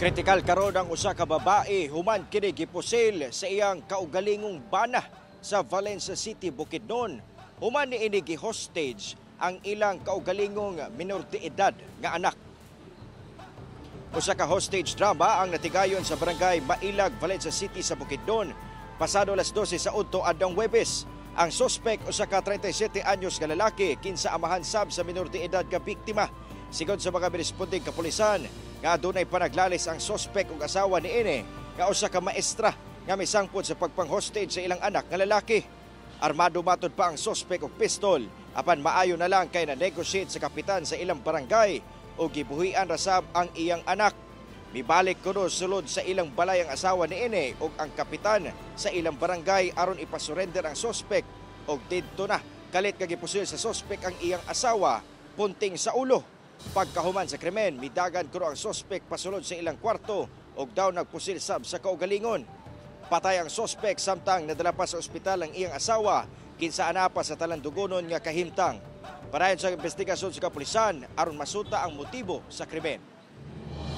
Kritikal karon ang usa ka babae human kini gipusil sa iyang kaugalingong bana sa Valencia City, Bukidnon. Human niini gi-hostage ang ilang kaugalingong minor de edad nga anak. Usa ka hostage drama ang natigayon sa barangay Mailag, Valencia City sa Bukidnon pasado alas 12 sa udto adtong Huwebes. Ang suspect usa ka 37 anyos nga lalaki kinsa amahan sab sa minor de edad nga biktima. Sigon sa mga responding kapulisan, nga adunay panaglalis ang suspect ug asawa niini nga usa ka maestra nga misangpod sa pagpang-hostage sa ilang anak nga lalaki. Armado matod pa ang suspect og pistol apan maayo na lang kay na-negotiate sa kapitan sa ilang barangay o gibuhian rasab ang iyang anak. Mibalik kuno sulod sa ilang balay ang asawa niini ug ang kapitan sa ilang barangay aron ipasurrender ang suspect og didto na kalit nga gipusil sa suspect ang iyang asawa punting sa ulo. Pagkahuman sa krimen, midagan kuno ang suspect pasulod sa ilang kwarto ug daw nagpusil sab sa kaugalingon. Patay ang suspect samtang nadala pa sa ospital ang iyang asawa kinsa ana pa sa talandugonon nga kahimtang. Parayon sa investigasyon sa kapulisan aron masuta ang motibo sa krimen.